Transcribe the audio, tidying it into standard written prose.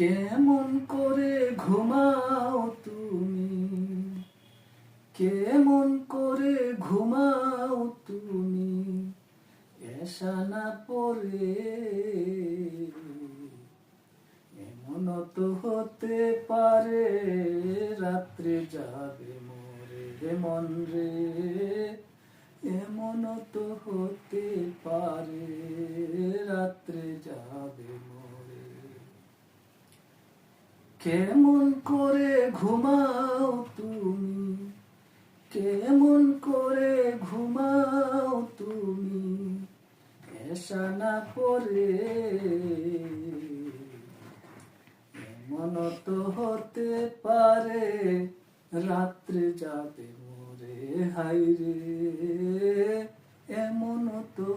কেমন করে ঘুমাও তুমি, কেমন করে ঘুমাও তুমি এসা না পরে। এমন তো হতে পারে রাত্রে যাবে মোরে মন রে, এমন তো হতে পারে রাত্রে যাবে মোরে। কেমন করে ঘুমাও তুমি, কেমন করে ঘুমাও তুমি এসা না পরে। এমন তো হতে পারে রাত্রে যাবে মোরে হাইরে, এমন তো